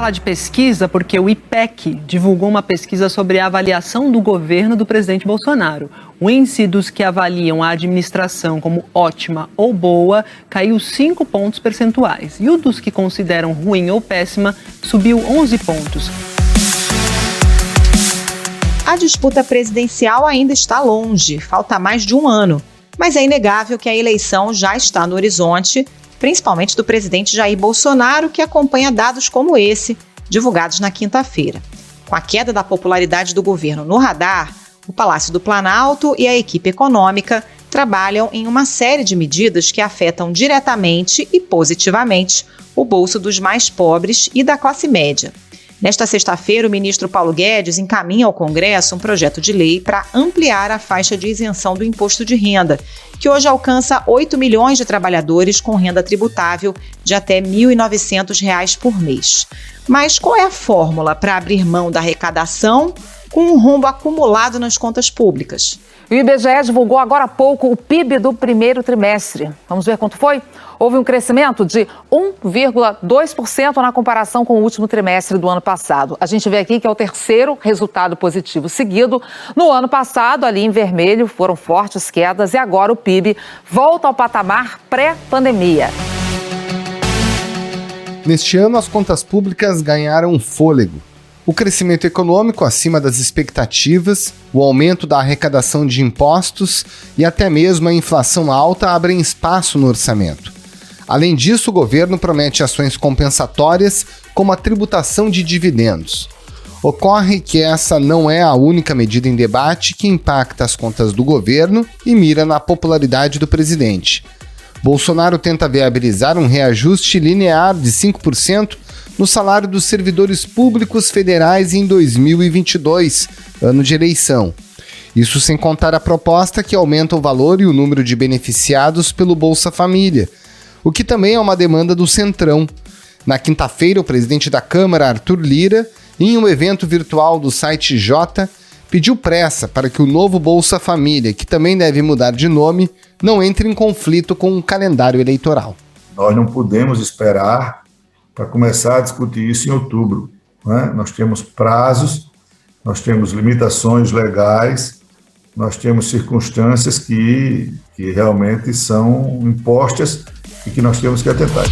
falar de pesquisa porque o IPEC divulgou uma pesquisa sobre a avaliação do governo do presidente Bolsonaro. O índice dos que avaliam a administração como ótima ou boa caiu 5 pontos percentuais. E o dos que consideram ruim ou péssima subiu 11 pontos. A disputa presidencial ainda está longe, falta mais de um ano. Mas é inegável que a eleição já está no horizonte, principalmente do presidente Jair Bolsonaro, que acompanha dados como esse, divulgados na quinta-feira. Com a queda da popularidade do governo no radar, o Palácio do Planalto e a equipe econômica trabalham em uma série de medidas que afetam diretamente e positivamente o bolso dos mais pobres e da classe média. Nesta sexta-feira, o ministro Paulo Guedes encaminha ao Congresso um projeto de lei para ampliar a faixa de isenção do imposto de renda, que hoje alcança 8 milhões de trabalhadores com renda tributável de até R$ 1.900 por mês. Mas qual é a fórmula para abrir mão da arrecadação com um rombo acumulado nas contas públicas? O IBGE divulgou agora há pouco o PIB do primeiro trimestre. Vamos ver quanto foi? Houve um crescimento de 1,2% na comparação com o último trimestre do ano passado. A gente vê aqui que é o terceiro resultado positivo seguido. No ano passado, ali em vermelho, foram fortes quedas e agora o PIB volta ao patamar pré-pandemia. Neste ano, as contas públicas ganharam fôlego. O crescimento econômico acima das expectativas, o aumento da arrecadação de impostos e até mesmo a inflação alta abrem espaço no orçamento. Além disso, o governo promete ações compensatórias, como a tributação de dividendos. Ocorre que essa não é a única medida em debate que impacta as contas do governo e mira na popularidade do presidente. Bolsonaro tenta viabilizar um reajuste linear de 5% no salário dos servidores públicos federais em 2022, ano de eleição. Isso sem contar a proposta que aumenta o valor e o número de beneficiados pelo Bolsa Família, o que também é uma demanda do Centrão. Na quinta-feira, o presidente da Câmara, Arthur Lira, em um evento virtual do site Jota, pediu pressa para que o novo Bolsa Família, que também deve mudar de nome, não entre em conflito com o calendário eleitoral. Nós não podemos esperar para começar a discutir isso em outubro, né? Nós temos prazos, nós temos limitações legais, nós temos circunstâncias que realmente são impostas e que nós temos que atentar.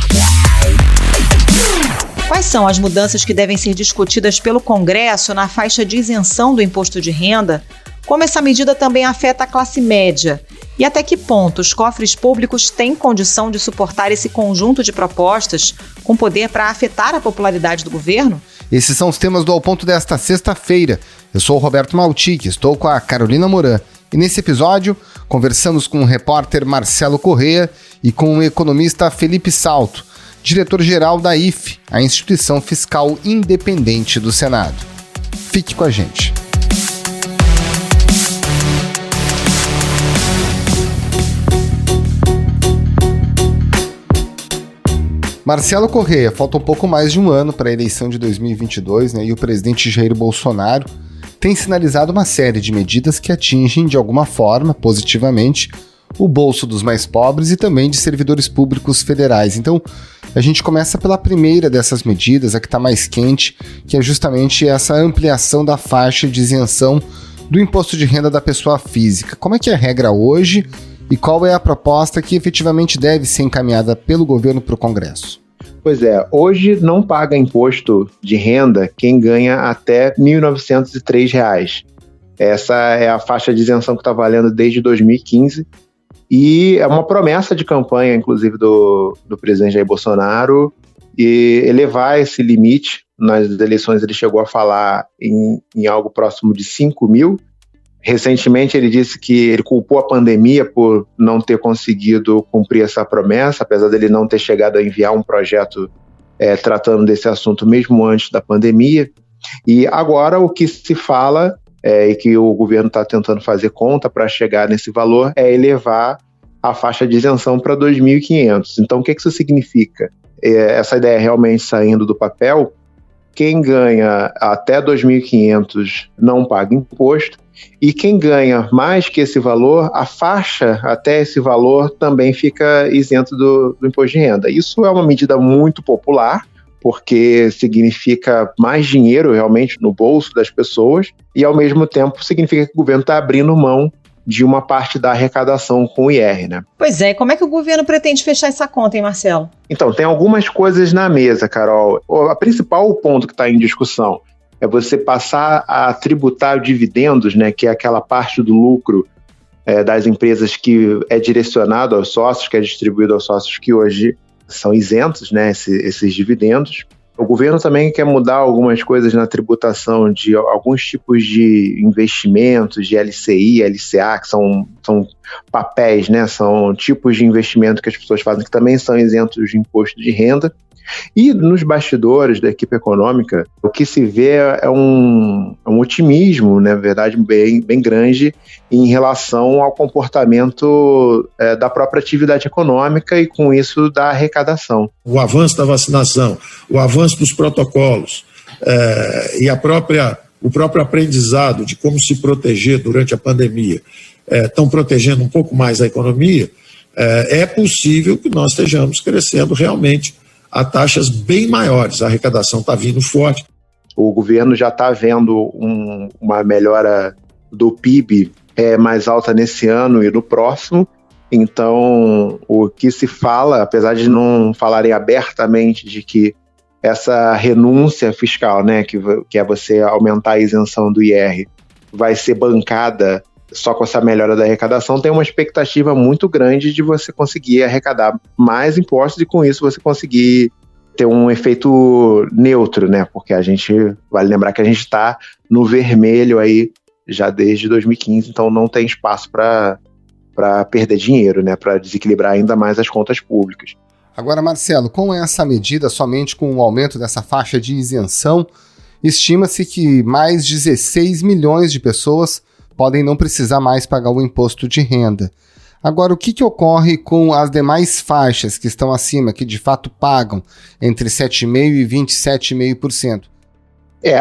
Quais são as mudanças que devem ser discutidas pelo Congresso na faixa de isenção do imposto de renda? Como essa medida também afeta a classe média? E até que ponto os cofres públicos têm condição de suportar esse conjunto de propostas com poder para afetar a popularidade do governo? Esses são os temas do Ao Ponto desta sexta-feira. Eu sou o Roberto Maltic, estou com a Carolina Moran. E nesse episódio, conversamos com o repórter Marcelo Corrêa e com o economista Felipe Salto, diretor-geral da IFE, a Instituição Fiscal Independente do Senado. Fique com a gente. Marcelo Corrêa, falta um pouco mais de um ano para a eleição de 2022, né? E o presidente Jair Bolsonaro tem sinalizado uma série de medidas que atingem, de alguma forma, positivamente, o bolso dos mais pobres e também de servidores públicos federais. Então, a gente começa pela primeira dessas medidas, a que está mais quente, que é justamente essa ampliação da faixa de isenção do imposto de renda da pessoa física. Como é que é a regra hoje e qual é a proposta que efetivamente deve ser encaminhada pelo governo para o Congresso? Pois é, hoje não paga imposto de renda quem ganha até R$ 1.903. Essa é a faixa de isenção que está valendo desde 2015 e é uma promessa de campanha, inclusive, do presidente Jair Bolsonaro, e elevar esse limite. Nas eleições ele chegou a falar em algo próximo de 5 mil. Recentemente ele disse que ele culpou a pandemia por não ter conseguido cumprir essa promessa, apesar dele não ter chegado a enviar um projeto tratando desse assunto mesmo antes da pandemia. E agora o que se fala e que o governo está tentando fazer conta para chegar nesse valor é elevar a faixa de isenção para 2.500. Então o que isso significa? Essa ideia realmente saindo do papel, quem ganha até 2.500 não paga imposto, e quem ganha mais que esse valor, a faixa até esse valor também fica isento do imposto de renda. Isso é uma medida muito popular, porque significa mais dinheiro realmente no bolso das pessoas e, ao mesmo tempo, significa que o governo está abrindo mão de uma parte da arrecadação com o IR, né? Pois é, como é que o governo pretende fechar essa conta, hein, Marcelo? Então, tem algumas coisas na mesa, Carol. O principal ponto que está em discussão é você passar a tributar dividendos, né, que é aquela parte do lucro das empresas que é direcionado aos sócios, que é distribuído aos sócios que hoje são isentos, né, esses dividendos. O governo também quer mudar algumas coisas na tributação de alguns tipos de investimentos, de LCI, LCA, que são papéis, né? São tipos de investimento que as pessoas fazem que também são isentos de imposto de renda. E nos bastidores da equipe econômica, o que se vê é um otimismo, na verdade, bem grande em relação ao comportamento da própria atividade econômica e, com isso, da arrecadação. O avanço da vacinação, o avanço dos protocolos e o próprio aprendizado de como se proteger durante a pandemia estão protegendo um pouco mais a economia, é possível que nós estejamos crescendo realmente a taxas bem maiores. A arrecadação está vindo forte. O governo já está vendo uma melhora do PIB mais alta nesse ano e no próximo. Então, o que se fala, apesar de não falarem abertamente de que essa renúncia fiscal, né, que é você aumentar a isenção do IR, vai ser bancada só com essa melhora da arrecadação, tem uma expectativa muito grande de você conseguir arrecadar mais impostos e, com isso, você conseguir ter um efeito neutro, né? Porque vale lembrar que a gente está no vermelho aí já desde 2015, então não tem espaço para perder dinheiro, né? Para desequilibrar ainda mais as contas públicas. Agora, Marcelo, com essa medida, somente com o aumento dessa faixa de isenção, estima-se que mais 16 milhões de pessoas podem não precisar mais pagar o imposto de renda. Agora, o que ocorre com as demais faixas que estão acima, que de fato pagam entre 7,5% e 27,5%?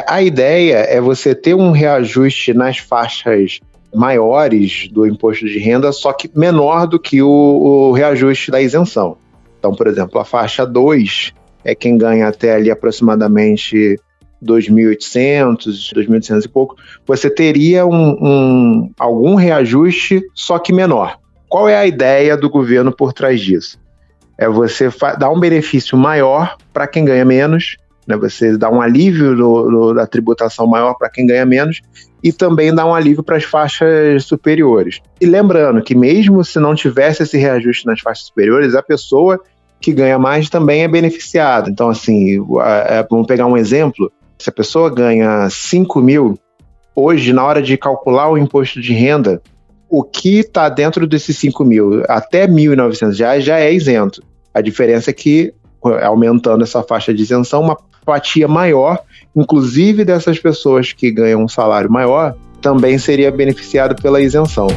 A ideia é você ter um reajuste nas faixas maiores do imposto de renda, só que menor do que o reajuste da isenção. Então, por exemplo, a faixa 2 é quem ganha até ali aproximadamente 2.800, 2.800 e pouco, você teria algum reajuste, só que menor. Qual é a ideia do governo por trás disso? É você dar um benefício maior para quem ganha menos, né? Você dá um alívio da tributação maior para quem ganha menos e também dá um alívio para as faixas superiores. E lembrando que mesmo se não tivesse esse reajuste nas faixas superiores, a pessoa que ganha mais também é beneficiada. Então, assim, vamos pegar um exemplo. Se a pessoa ganha 5 mil, hoje, na hora de calcular o imposto de renda, o que está dentro desses 5 mil até R$ 1.900 já é isento. A diferença é que, aumentando essa faixa de isenção, uma fatia maior, inclusive dessas pessoas que ganham um salário maior, também seria beneficiado pela isenção.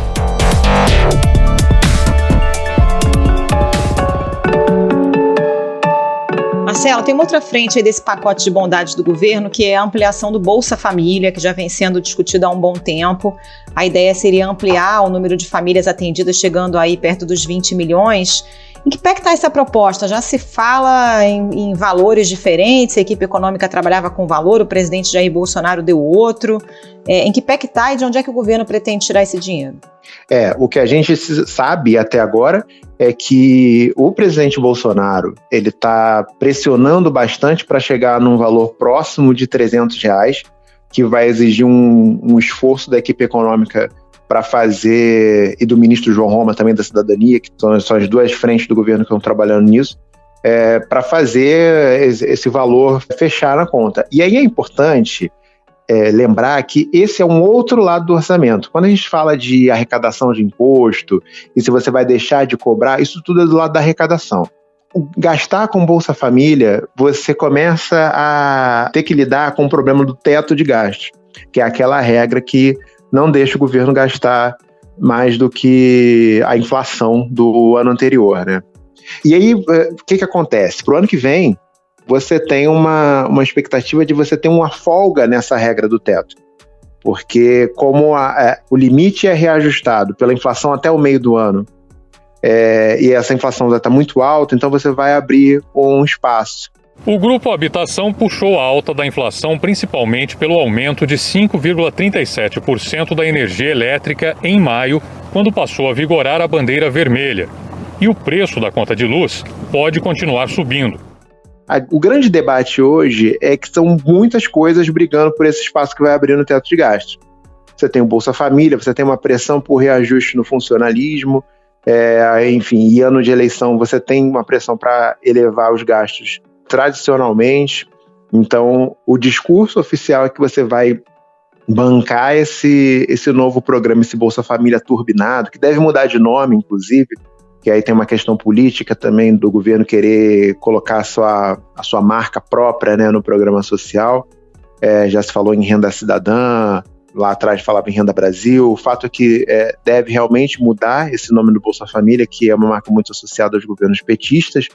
Marcelo, tem uma outra frente aí desse pacote de bondades do governo, que é a ampliação do Bolsa Família, que já vem sendo discutido há um bom tempo. A ideia seria ampliar o número de famílias atendidas, chegando aí perto dos 20 milhões. Em que pé que está essa proposta? Já se fala em valores diferentes, a equipe econômica trabalhava com um valor, o presidente Jair Bolsonaro deu outro. Em que pé que está e de onde é que o governo pretende tirar esse dinheiro? O que a gente sabe até agora é que o presidente Bolsonaro ele está pressionando bastante para chegar num valor próximo de R$300, que vai exigir um esforço da equipe econômica para fazer, e do ministro João Roma também da Cidadania, que são as duas frentes do governo que estão trabalhando nisso, para fazer esse valor fechar na conta. E aí é importante lembrar que esse é um outro lado do orçamento. Quando a gente fala de arrecadação de imposto, e se você vai deixar de cobrar, isso tudo é do lado da arrecadação. Gastar com Bolsa Família, você começa a ter que lidar com o problema do teto de gastos, que é aquela regra que não deixa o governo gastar mais do que a inflação do ano anterior, né? E aí, o que acontece? Para o ano que vem, você tem uma expectativa de você ter uma folga nessa regra do teto. Porque como o limite é reajustado pela inflação até o meio do ano, e essa inflação já está muito alta, então você vai abrir um espaço O Grupo Habitação puxou a alta da inflação principalmente pelo aumento de 5,37% da energia elétrica em maio, quando passou a vigorar a bandeira vermelha. E o preço da conta de luz pode continuar subindo. O grande debate hoje é que são muitas coisas brigando por esse espaço que vai abrir no teto de gastos. Você tem o Bolsa Família, você tem uma pressão por reajuste no funcionalismo, enfim, e ano de eleição você tem uma pressão para elevar os gastos tradicionalmente. Então, o discurso oficial é que você vai bancar esse novo programa, esse Bolsa Família turbinado, que deve mudar de nome, inclusive, que aí tem uma questão política também do governo querer colocar a sua marca própria, né, no programa social. Já se falou em renda cidadã, lá atrás falava em Renda Brasil. O fato é que deve realmente mudar esse nome do Bolsa Família, que é uma marca muito associada aos governos petistas,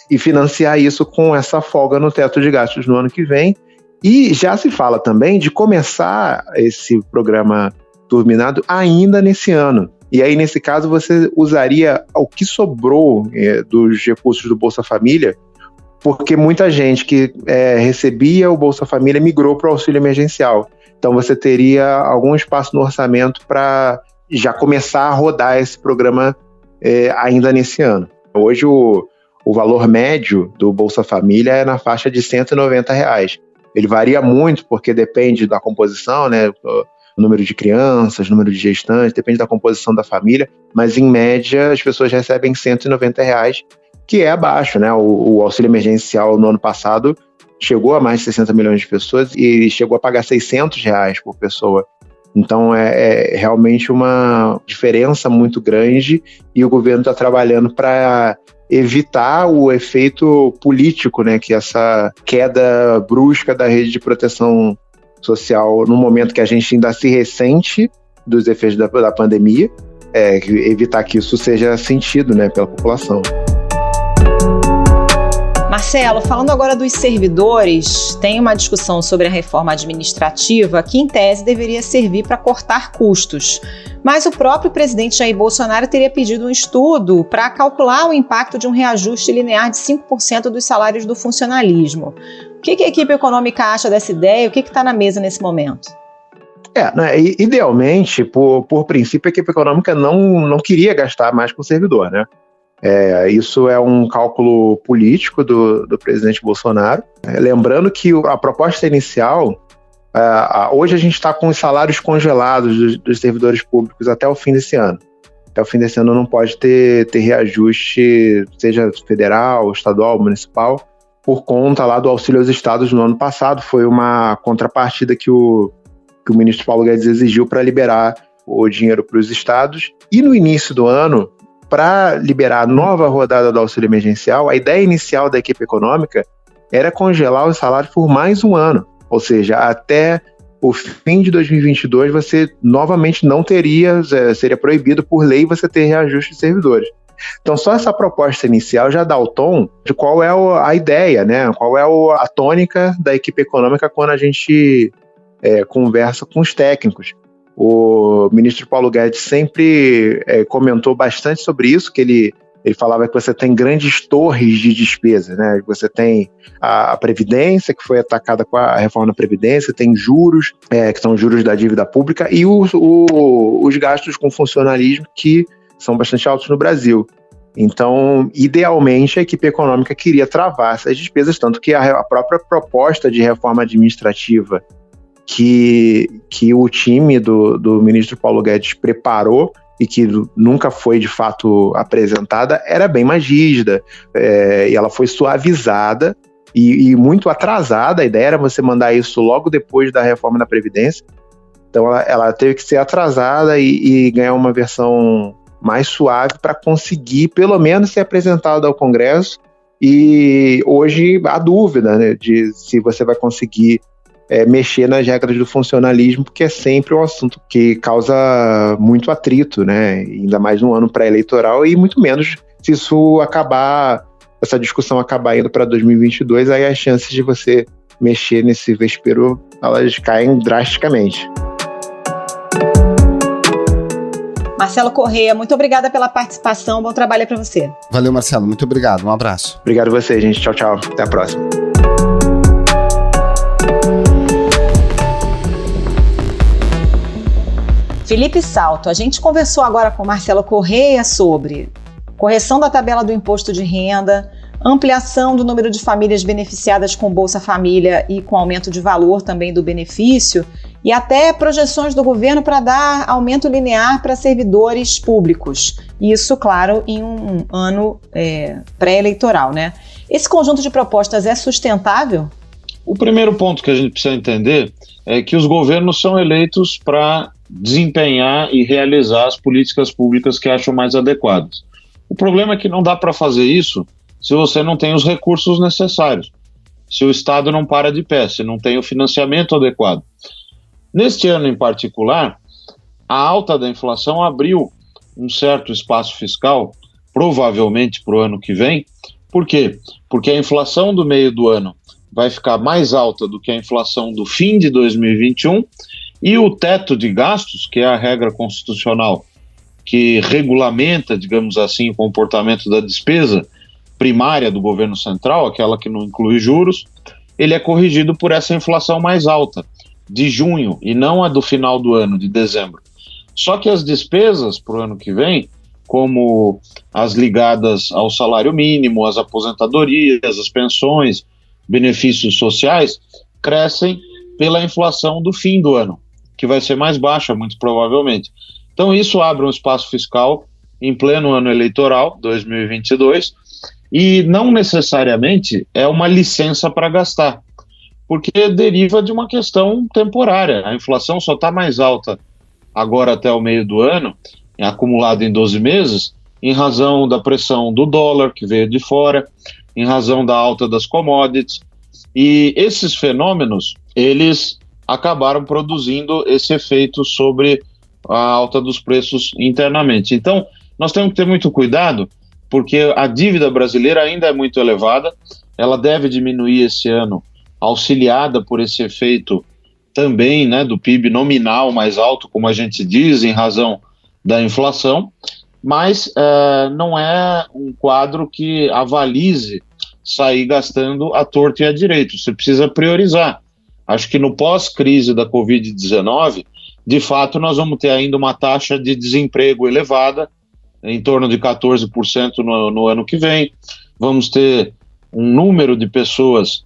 e financiar isso com essa folga no teto de gastos no ano que vem. E já se fala também de começar esse programa turbinado ainda nesse ano. E aí, nesse caso, você usaria o que sobrou dos recursos do Bolsa Família, porque muita gente que recebia o Bolsa Família migrou para o auxílio emergencial. Então, você teria algum espaço no orçamento para já começar a rodar esse programa ainda nesse ano. Hoje, o valor médio do Bolsa Família é na faixa de R$190. Ele varia muito, porque depende da composição, né? O número de crianças, número de gestantes, depende da composição da família, mas em média as pessoas recebem R$190, que é abaixo, né? O auxílio emergencial no ano passado chegou a mais de 60 milhões de pessoas e chegou a pagar R$600 por pessoa. Então é realmente uma diferença muito grande, e o governo está trabalhando para evitar o efeito político, né, que essa queda brusca da rede de proteção social, no momento que a gente ainda se ressente dos efeitos da pandemia, evitar que isso seja sentido, né, pela população. Marcelo, falando agora dos servidores, tem uma discussão sobre a reforma administrativa que, em tese, deveria servir para cortar custos. Mas o próprio presidente Jair Bolsonaro teria pedido um estudo para calcular o impacto de um reajuste linear de 5% dos salários do funcionalismo. O que a equipe econômica acha dessa ideia? O que está na mesa nesse momento? Idealmente, por princípio, a equipe econômica não queria gastar mais com o servidor, né? Isso é um cálculo político do presidente Bolsonaro. Lembrando que a proposta inicial, hoje a gente está com os salários congelados dos servidores públicos até o fim desse ano. Até o fim desse ano não pode ter reajuste, seja federal, estadual, municipal, por conta lá do auxílio aos estados no ano passado. Foi uma contrapartida que o ministro Paulo Guedes exigiu para liberar o dinheiro para os estados. E no início do ano, para liberar a nova rodada do auxílio emergencial, a ideia inicial da equipe econômica era congelar os salários por mais um ano. Ou seja, até o fim de 2022, você novamente não seria proibido por lei você ter reajuste de servidores. Então, só essa proposta inicial já dá o tom de qual é a ideia, né? Qual é a tônica da equipe econômica quando a gente conversa com os técnicos. O ministro Paulo Guedes sempre comentou bastante sobre isso, que ele falava que você tem grandes torres de despesa, né? Você tem a Previdência, que foi atacada com a reforma da Previdência, tem juros, que são juros da dívida pública, e os gastos com funcionalismo, que são bastante altos no Brasil. Então, idealmente, a equipe econômica queria travar essas despesas, tanto que a própria proposta de reforma administrativa que o time do ministro Paulo Guedes preparou e que nunca foi de fato apresentada, era bem mais rígida, e ela foi suavizada e muito atrasada. A ideia era você mandar isso logo depois da reforma da Previdência, então ela teve que ser atrasada e ganhar uma versão mais suave para conseguir pelo menos ser apresentada ao Congresso. E hoje há dúvida, né, de se você vai conseguir mexer nas regras do funcionalismo, porque é sempre um assunto que causa muito atrito, né? Ainda mais no ano pré-eleitoral, e muito menos se essa discussão acabar indo para 2022, aí as chances de você mexer nesse vespeiro, elas caem drasticamente. Marcelo Corrêa, muito obrigada pela participação, bom trabalho para você. Valeu, Marcelo, muito obrigado, um abraço. Obrigado a você, gente. Tchau, tchau. Até a próxima. Felipe Salto, a gente conversou agora com Marcelo Corrêa sobre correção da tabela do imposto de renda, ampliação do número de famílias beneficiadas com Bolsa Família e com aumento de valor também do benefício, e até projeções do governo para dar aumento linear para servidores públicos. Isso, claro, em um ano pré-eleitoral, né? Esse conjunto de propostas é sustentável? O primeiro ponto que a gente precisa entender é que os governos são eleitos para desempenhar e realizar as políticas públicas que acham mais adequadas. O problema é que não dá para fazer isso se você não tem os recursos necessários, se o Estado não para de pé, se não tem o financiamento adequado. Neste ano em particular, a alta da inflação abriu um certo espaço fiscal, provavelmente para o ano que vem. Por quê? Porque a inflação do meio do ano vai ficar mais alta do que a inflação do fim de 2021, e o teto de gastos, que é a regra constitucional que regulamenta, digamos assim, o comportamento da despesa primária do governo central, aquela que não inclui juros, ele é corrigido por essa inflação mais alta, de junho, e não a do final do ano, de dezembro. Só que as despesas para o ano que vem, como as ligadas ao salário mínimo, as aposentadorias, as pensões, benefícios sociais, crescem pela inflação do fim do ano, que vai ser mais baixa, muito provavelmente. Então isso abre um espaço fiscal em pleno ano eleitoral, 2022, e não necessariamente é uma licença para gastar, porque deriva de uma questão temporária. A inflação só está mais alta agora até o meio do ano, acumulada em 12 meses, em razão da pressão do dólar, que veio de fora, em razão da alta das commodities, e esses fenômenos, eles acabaram produzindo esse efeito sobre a alta dos preços internamente. Então, nós temos que ter muito cuidado, porque a dívida brasileira ainda é muito elevada, ela deve diminuir esse ano, auxiliada por esse efeito também, né, do PIB nominal mais alto, como a gente diz, em razão da inflação, mas não é um quadro que avalize sair gastando à torto e à direito. Você precisa priorizar. Acho que no pós-crise da Covid-19, de fato, nós vamos ter ainda uma taxa de desemprego elevada, em torno de 14% no ano que vem. Vamos ter um número de pessoas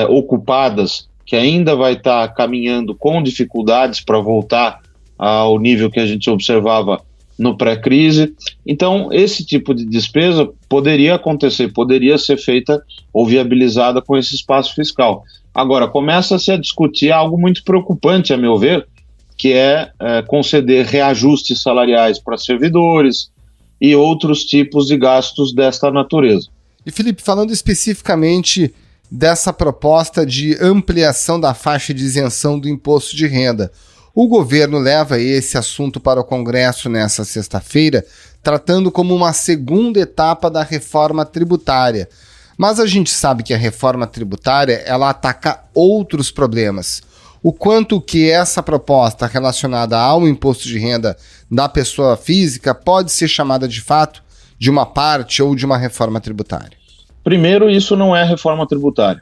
ocupadas que ainda vai estar caminhando com dificuldades para voltar ao nível que a gente observava no pré-crise. Então, esse tipo de despesa poderia acontecer, poderia ser feita ou viabilizada com esse espaço fiscal. Agora, começa-se a discutir algo muito preocupante, a meu ver, que é conceder reajustes salariais para servidores e outros tipos de gastos desta natureza. E, Felipe, falando especificamente dessa proposta de ampliação da faixa de isenção do imposto de renda, o governo leva esse assunto para o Congresso nesta sexta-feira, tratando como uma segunda etapa da reforma tributária. Mas a gente sabe que a reforma tributária, ela ataca outros problemas. O quanto que essa proposta relacionada ao imposto de renda da pessoa física pode ser chamada de fato de uma parte ou de uma reforma tributária? Primeiro, isso não é reforma tributária.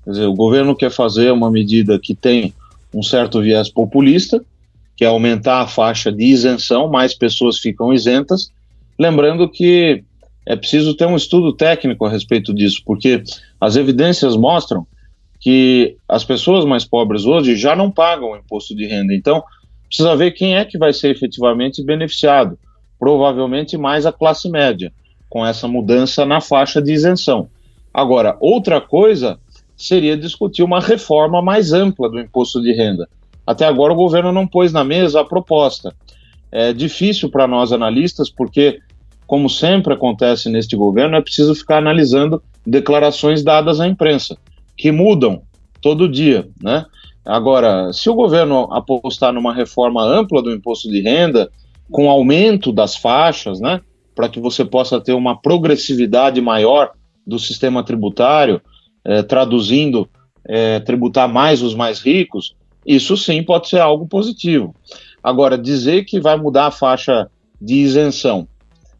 Quer dizer, o governo quer fazer uma medida que tem um certo viés populista, que é aumentar a faixa de isenção, mais pessoas ficam isentas. Lembrando que é preciso ter um estudo técnico a respeito disso, porque as evidências mostram que as pessoas mais pobres hoje já não pagam o imposto de renda. Então, precisa ver quem é que vai ser efetivamente beneficiado. Provavelmente mais a classe média, com essa mudança na faixa de isenção. Agora, outra coisa seria discutir uma reforma mais ampla do imposto de renda. Até agora o governo não pôs na mesa a proposta. É difícil para nós analistas, porque, como sempre acontece neste governo, é preciso ficar analisando declarações dadas à imprensa, que mudam todo dia, né? Agora, se o governo apostar numa reforma ampla do imposto de renda, com aumento das faixas, né, para que você possa ter uma progressividade maior do sistema tributário, traduzindo, tributar mais os mais ricos, isso sim pode ser algo positivo. Agora, dizer que vai mudar a faixa de isenção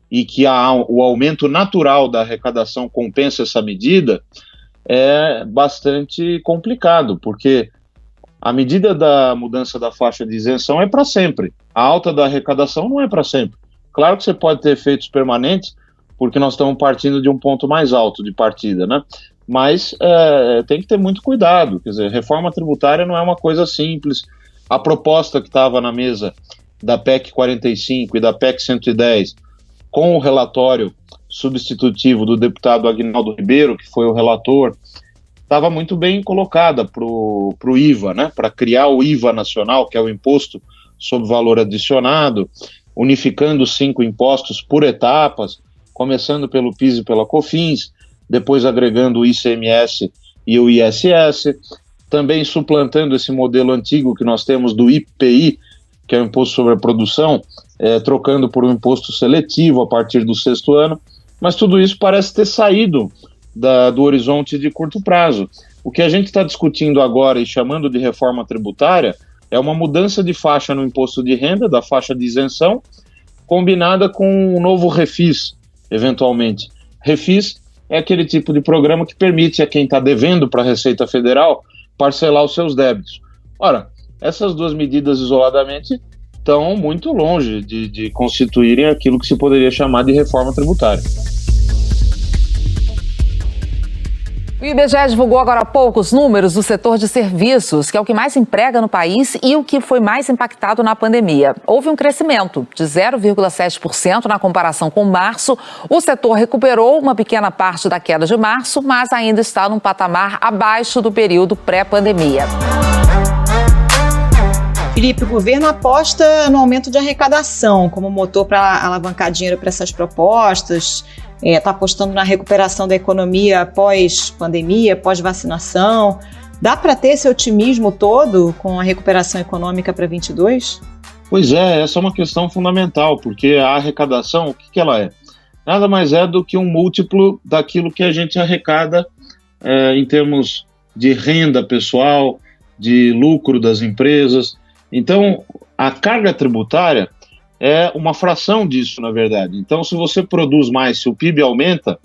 e que o aumento natural da arrecadação compensa essa medida, é bastante complicado, porque a medida da mudança da faixa de isenção é para sempre. A alta da arrecadação não é para sempre. Claro que você pode ter efeitos permanentes, porque nós estamos partindo de um ponto mais alto de partida, né? Mas tem que ter muito cuidado. Quer dizer, reforma tributária não é uma coisa simples. A proposta que estava na mesa da PEC 45 e da PEC 110, com o relatório substitutivo do deputado Aguinaldo Ribeiro, que foi o relator, estava muito bem colocada para o IVA, né? Para criar o IVA nacional, que é o Imposto sobre Valor Adicionado, unificando 5 impostos por etapas, começando pelo PIS e pela COFINS, depois agregando o ICMS e o ISS, também suplantando esse modelo antigo que nós temos do IPI, que é o Imposto sobre a Produção, trocando por um imposto seletivo a partir do 6º ano, mas tudo isso parece ter saído do horizonte de curto prazo. O que a gente está discutindo agora e chamando de reforma tributária é uma mudança de faixa no imposto de renda, da faixa de isenção, combinada com um novo refis, eventualmente. Refis é aquele tipo de programa que permite a quem está devendo para a Receita Federal parcelar os seus débitos. Ora, essas duas medidas isoladamente estão muito longe de constituírem aquilo que se poderia chamar de reforma tributária. O IBGE divulgou agora há pouco os números do setor de serviços, que é o que mais emprega no país e o que foi mais impactado na pandemia. Houve um crescimento de 0,7% na comparação com março. O setor recuperou uma pequena parte da queda de março, mas ainda está num patamar abaixo do período pré-pandemia. Felipe, o governo aposta no aumento de arrecadação como motor para alavancar dinheiro para essas propostas. Está apostando na recuperação da economia pós-pandemia, pós-vacinação. Dá para ter esse otimismo todo com a recuperação econômica para 2022? Pois é, essa é uma questão fundamental, porque a arrecadação, o que ela é? Nada mais é do que um múltiplo daquilo que a gente arrecada em termos de renda pessoal, de lucro das empresas. Então, a carga tributária é uma fração disso, na verdade. Então, se você produz mais, se o PIB aumenta,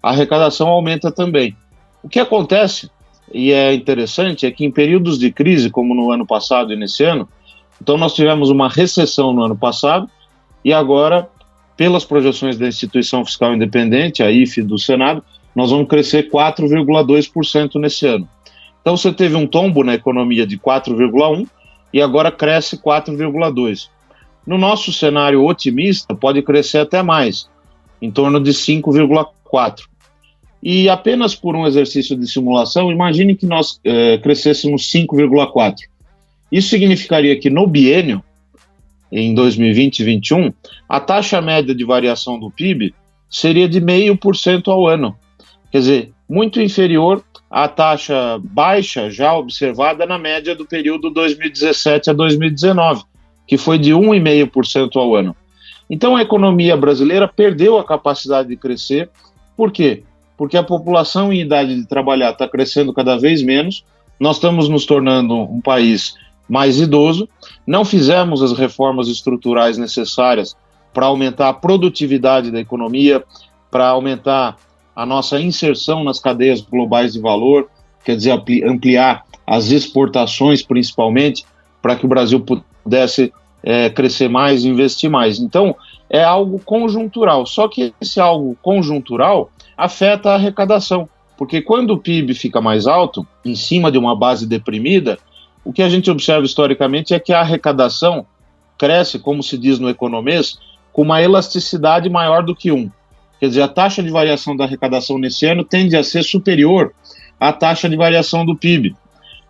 a arrecadação aumenta também. O que acontece, e é interessante, é que em períodos de crise, como no ano passado e nesse ano, então nós tivemos uma recessão no ano passado e agora, pelas projeções da Instituição Fiscal Independente, a IFE do Senado, nós vamos crescer 4,2% nesse ano. Então, você teve um tombo na economia de 4,1% e agora cresce 4,2%. No nosso cenário otimista, pode crescer até mais, em torno de 5,4%. E apenas por um exercício de simulação, imagine que nós crescêssemos 5,4%. Isso significaria que no biênio, em 2020 e 2021, a taxa média de variação do PIB seria de 0,5% ao ano. Quer dizer, muito inferior à taxa baixa já observada na média do período 2017 a 2019, que foi de 1,5% ao ano. Então a economia brasileira perdeu a capacidade de crescer. Por quê? Porque a população em idade de trabalhar está crescendo cada vez menos, nós estamos nos tornando um país mais idoso, não fizemos as reformas estruturais necessárias para aumentar a produtividade da economia, para aumentar a nossa inserção nas cadeias globais de valor, quer dizer, ampliar as exportações principalmente, para que o Brasil pudesse crescer mais e investir mais. Então, é algo conjuntural, só que esse algo conjuntural afeta a arrecadação, porque quando o PIB fica mais alto, em cima de uma base deprimida, o que a gente observa historicamente é que a arrecadação cresce, como se diz no economês, com uma elasticidade maior do que 1. Quer dizer, a taxa de variação da arrecadação nesse ano tende a ser superior à taxa de variação do PIB,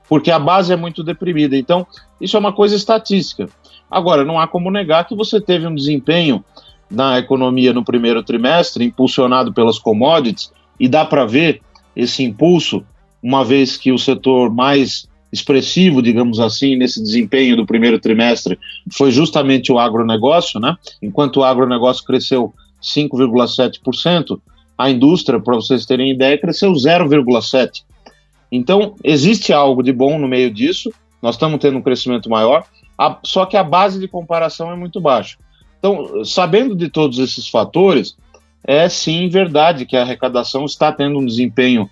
porque a base é muito deprimida. Então, isso é uma coisa estatística. Agora, não há como negar que você teve um desempenho na economia no primeiro trimestre, impulsionado pelas commodities, e dá para ver esse impulso, uma vez que o setor mais expressivo, digamos assim, nesse desempenho do primeiro trimestre foi justamente o agronegócio, né? Enquanto o agronegócio cresceu 5,7%, a indústria, para vocês terem ideia, cresceu 0,7%. Então, existe algo de bom no meio disso, nós estamos tendo um crescimento maior, só que a base de comparação é muito baixa. Então, sabendo de todos esses fatores, é sim verdade que a arrecadação está tendo um desempenho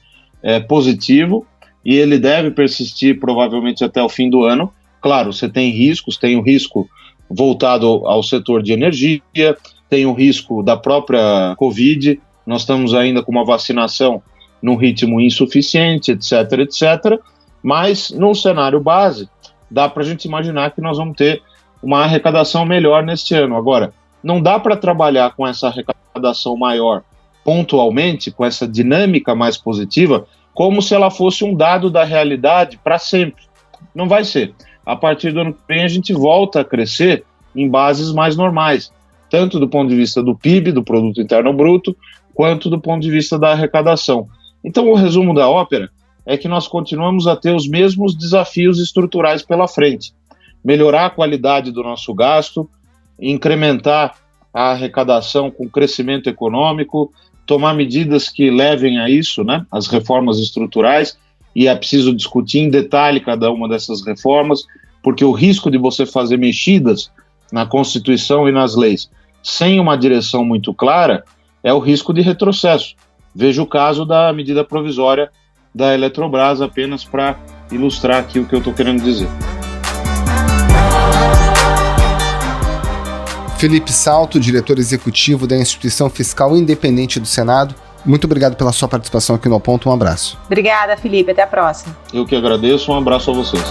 positivo e ele deve persistir provavelmente até o fim do ano. Claro, você tem riscos, tem o risco voltado ao setor de energia, tem o risco da própria Covid, nós estamos ainda com uma vacinação num ritmo insuficiente, etc, etc, mas num cenário base, dá para a gente imaginar que nós vamos ter uma arrecadação melhor neste ano. Agora, não dá para trabalhar com essa arrecadação maior pontualmente, com essa dinâmica mais positiva, como se ela fosse um dado da realidade para sempre. Não vai ser. A partir do ano que vem a gente volta a crescer em bases mais normais, tanto do ponto de vista do PIB, do Produto Interno Bruto, quanto do ponto de vista da arrecadação. Então, o resumo da ópera é que nós continuamos a ter os mesmos desafios estruturais pela frente. Melhorar a qualidade do nosso gasto, incrementar a arrecadação com crescimento econômico, tomar medidas que levem a isso, né, as reformas estruturais, e é preciso discutir em detalhe cada uma dessas reformas, porque o risco de você fazer mexidas na Constituição e nas leis sem uma direção muito clara é o risco de retrocesso. Veja o caso da medida provisória da Eletrobras, apenas para ilustrar aqui o que eu estou querendo dizer. Felipe Salto, diretor executivo da Instituição Fiscal Independente do Senado, muito obrigado pela sua participação aqui no Ao Ponto. Um abraço. Obrigada, Felipe. Até a próxima. Eu que agradeço. Um abraço a vocês.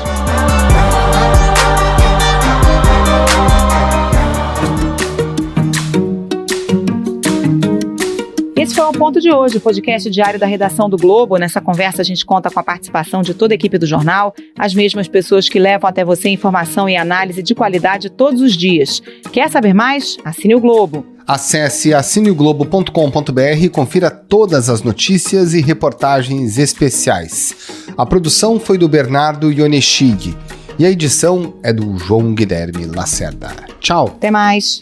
Esse foi o Ponto de hoje, o podcast diário da redação do Globo. Nessa conversa a gente conta com a participação de toda a equipe do jornal, as mesmas pessoas que levam até você informação e análise de qualidade todos os dias. Quer saber mais? Assine o Globo. Acesse assineoglobo.com.br e confira todas as notícias e reportagens especiais. A produção foi do Bernardo Ionechig e a edição é do João Guilherme Lacerda. Tchau! Até mais!